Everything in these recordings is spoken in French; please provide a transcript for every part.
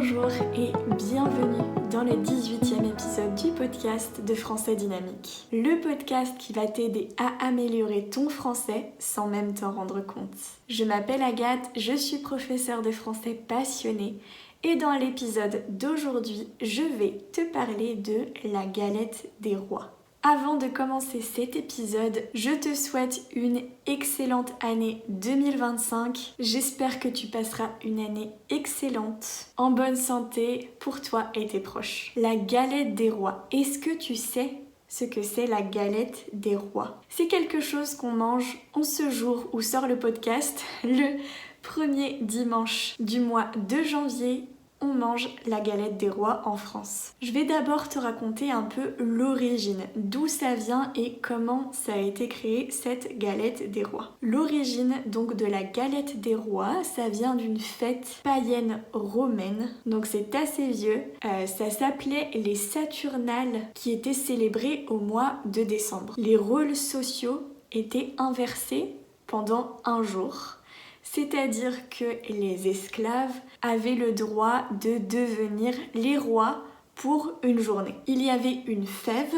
Bonjour et bienvenue dans le 18e épisode du podcast de Français Dynamique. Le podcast qui va t'aider à améliorer ton français sans même t'en rendre compte. Je m'appelle Agathe, je suis professeure de français passionnée et dans l'épisode d'aujourd'hui, je vais te parler de la galette des rois. Avant de commencer cet épisode, je te souhaite une excellente année 2025. J'espère que tu passeras une année excellente, en bonne santé pour toi et tes proches. La galette des rois. Est-ce que tu sais ce que c'est la galette des rois? C'est quelque chose qu'on mange en ce jour où sort le podcast, le premier dimanche du mois de janvier. On mange la galette des rois en France. Je vais d'abord te raconter un peu l'origine, d'où ça vient et comment ça a été créé cette galette des rois. L'origine donc de la galette des rois, ça vient d'une fête païenne romaine, donc c'est assez vieux. Ça s'appelait les Saturnales qui étaient célébrées au mois de décembre. Les rôles sociaux étaient inversés pendant un jour. C'est-à-dire que les esclaves avaient le droit de devenir les rois pour une journée. Il y avait une fève,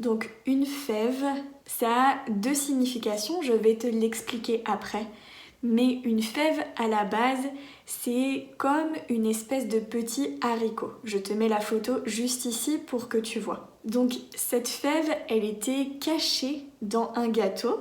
donc une fève, ça a deux significations, je vais te l'expliquer après. Mais une fève à la base, c'est comme une espèce de petit haricot. Je te mets la photo juste ici pour que tu vois. Donc cette fève, elle était cachée dans un gâteau.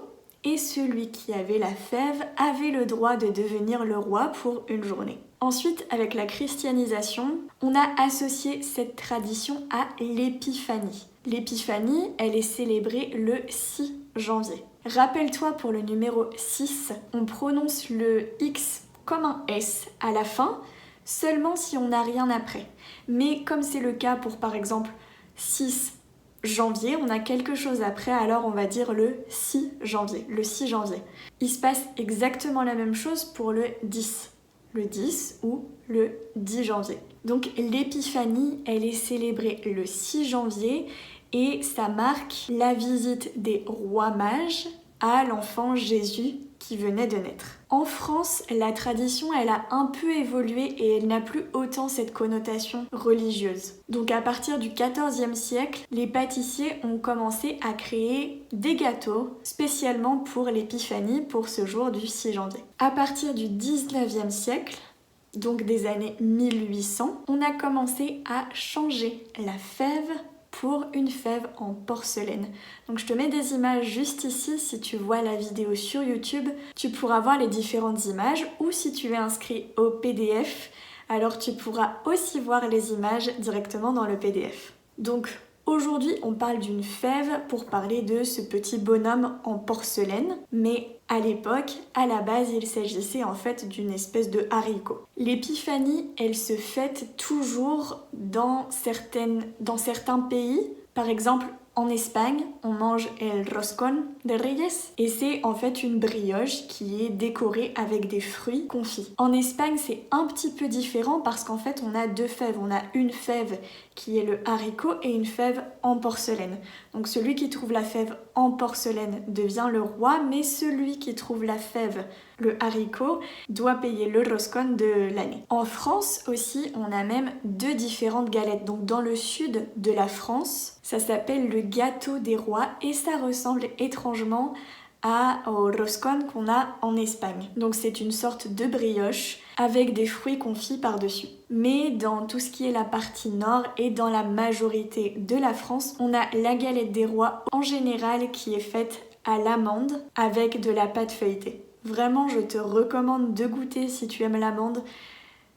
Et celui qui avait la fève avait le droit de devenir le roi pour une journée. Ensuite, avec la christianisation, on a associé cette tradition à l'épiphanie. L'épiphanie, elle est célébrée le 6 janvier. Rappelle-toi, pour le numéro 6, on prononce le X comme un S à la fin, seulement si on n'a rien après. Mais comme c'est le cas pour par exemple 6 janvier, on a quelque chose après, alors on va dire le 6 janvier, le 6 janvier. Il se passe exactement la même chose pour le 10 ou le 10 janvier. Donc l'épiphanie, elle est célébrée le 6 janvier et ça marque la visite des rois mages à l'enfant Jésus qui venait de naître. En France, la tradition, elle a un peu évolué et elle n'a plus autant cette connotation religieuse. Donc à partir du XIVe siècle, les pâtissiers ont commencé à créer des gâteaux spécialement pour l'épiphanie, pour ce jour du 6 janvier. À partir du XIXe siècle, donc des années 1800, on a commencé à changer la fève pour une fève en porcelaine. Donc je te mets des images juste ici, si tu vois la vidéo sur YouTube, tu pourras voir les différentes images, ou si tu es inscrit au PDF, alors tu pourras aussi voir les images directement dans le PDF. Donc aujourd'hui, on parle d'une fève pour parler de ce petit bonhomme en porcelaine, mais à l'époque, à la base, il s'agissait en fait d'une espèce de haricot. L'épiphanie, elle se fête toujours dans certains pays. Par exemple, en Espagne, on mange el roscón de Reyes et c'est en fait une brioche qui est décorée avec des fruits confits. En Espagne, c'est un petit peu différent parce qu'en fait, on a deux fèves. On a une fève qui est le haricot et une fève en porcelaine. Donc celui qui trouve la fève en porcelaine devient le roi, mais celui qui trouve la fève, le haricot, doit payer le roscón de l'année. En France aussi, on a même deux différentes galettes. Donc dans le sud de la France, ça s'appelle le gâteau des rois et ça ressemble étrangement au roscón qu'on a en Espagne. Donc c'est une sorte de brioche avec des fruits confits par-dessus. Mais dans tout ce qui est la partie nord et dans la majorité de la France, on a la galette des rois en général qui est faite à l'amande avec de la pâte feuilletée. Vraiment, je te recommande de goûter si tu aimes l'amande.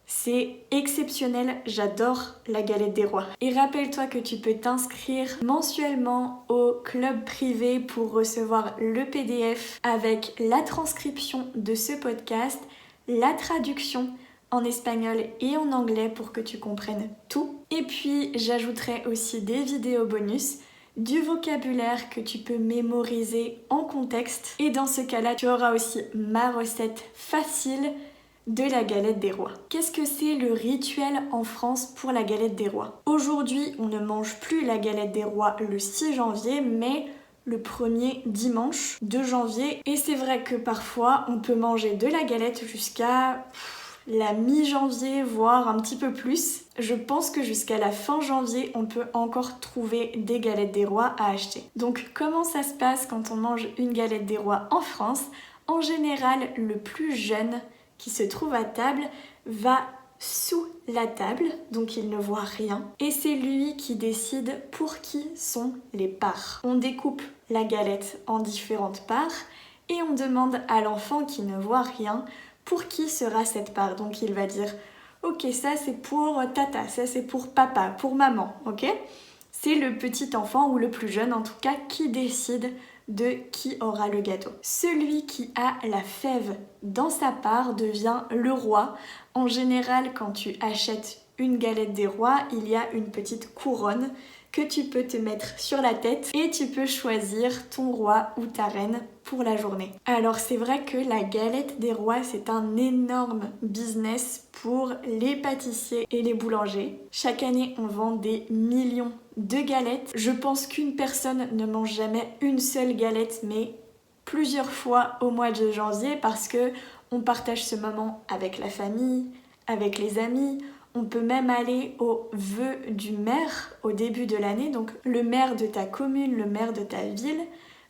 C'est exceptionnel, j'adore la galette des rois. Et rappelle-toi que tu peux t'inscrire mensuellement au club privé pour recevoir le PDF avec la transcription de ce podcast, la traduction en espagnol et en anglais pour que tu comprennes tout. Et puis j'ajouterai aussi des vidéos bonus, du vocabulaire que tu peux mémoriser en contexte. Et dans ce cas-là, tu auras aussi ma recette facile de la galette des rois. Qu'est-ce que c'est le rituel en France pour la galette des rois? Aujourd'hui, on ne mange plus la galette des rois le 6 janvier, mais le premier dimanche de janvier. Et c'est vrai que parfois, on peut manger de la galette jusqu'à la mi-janvier, voire un petit peu plus. Je pense que jusqu'à la fin janvier, on peut encore trouver des galettes des rois à acheter. Donc comment ça se passe quand on mange une galette des rois en France? En général, le plus jeune qui se trouve à table va sous la table, donc il ne voit rien, et c'est lui qui décide pour qui sont les parts. On découpe la galette en différentes parts et on demande à l'enfant qui ne voit rien pour qui sera cette part. Donc il va dire ok, ça c'est pour tata, ça c'est pour papa, pour maman, ok? C'est le petit enfant ou le plus jeune en tout cas qui décide de qui aura le gâteau. Celui qui a la fève dans sa part devient le roi. En général, quand tu achètes une galette des rois, il y a une petite couronne que tu peux te mettre sur la tête et tu peux choisir ton roi ou ta reine pour la journée. Alors c'est vrai que la galette des rois, c'est un énorme business pour les pâtissiers et les boulangers. Chaque année, on vend des millions de galettes. Je pense qu'une personne ne mange jamais une seule galette, mais plusieurs fois au mois de janvier parce que on partage ce moment avec la famille, avec les amis. On peut même aller au vœu du maire au début de l'année. Donc le maire de ta commune, le maire de ta ville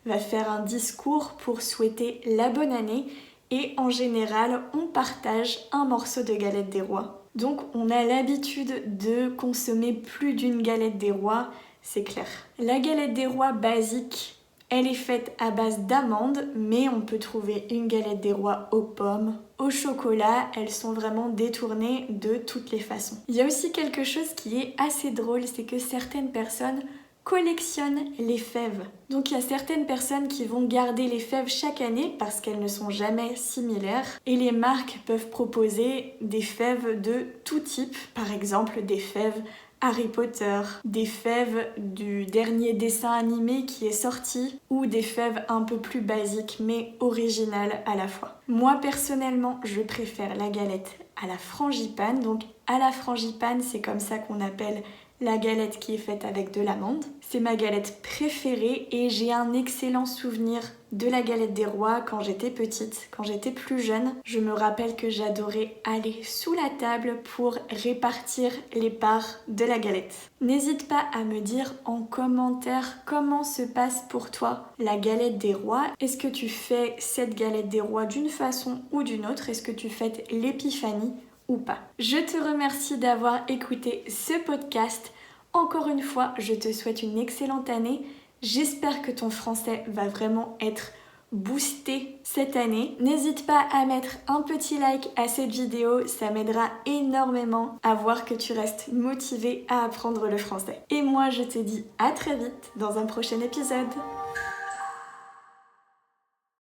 va faire un discours pour souhaiter la bonne année et en général on partage un morceau de galette des rois. Donc on a l'habitude de consommer plus d'une galette des rois, c'est clair. La galette des rois basique, elle est faite à base d'amandes, mais on peut trouver une galette des rois aux pommes, au chocolat. Elles sont vraiment détournées de toutes les façons. Il y a aussi quelque chose qui est assez drôle, c'est que certaines personnes collectionnent les fèves. Donc il y a certaines personnes qui vont garder les fèves chaque année parce qu'elles ne sont jamais similaires. Et les marques peuvent proposer des fèves de tout type. Par exemple, des fèves Harry Potter, des fèves du dernier dessin animé qui est sorti ou des fèves un peu plus basiques mais originales à la fois. Moi personnellement, je préfère la galette à la frangipane. Donc à la frangipane, c'est comme ça qu'on appelle la galette qui est faite avec de l'amande. C'est ma galette préférée et j'ai un excellent souvenir de la galette des rois quand j'étais petite, quand j'étais plus jeune. Je me rappelle que j'adorais aller sous la table pour répartir les parts de la galette. N'hésite pas à me dire en commentaire comment se passe pour toi la galette des rois. Est-ce que tu fais cette galette des rois d'une façon ou d'une autre? Est-ce que tu fêtes l'épiphanie ou pas? Je te remercie d'avoir écouté ce podcast. Encore une fois, je te souhaite une excellente année. J'espère que ton français va vraiment être boosté cette année. N'hésite pas à mettre un petit like à cette vidéo, ça m'aidera énormément à voir que tu restes motivé à apprendre le français. Et moi, je te dis à très vite dans un prochain épisode.